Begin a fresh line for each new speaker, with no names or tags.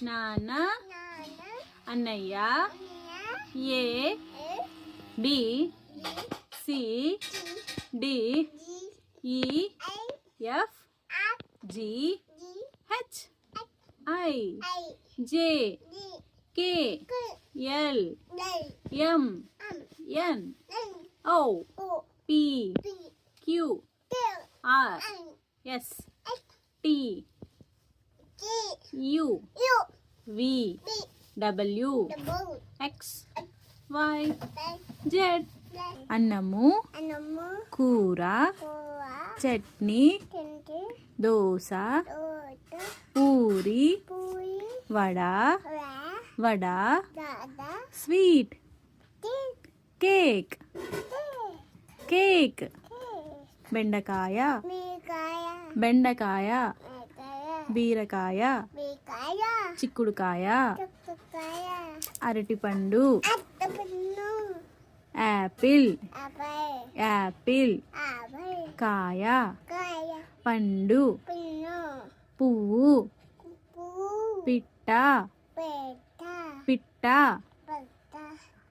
నాన్న అన్నయ్య A B C D E F G H I J K L M N O P Q R S T U V W X Y Z. అన్నము, కూర, chutney, dosa, puri, vada, sweet, cake, బెండకాయ, బీరకాయ, చిక్కుడుకాయ, అరటిపండు, Apple, కాయ, పండు, పువ్వు, పిట్ట,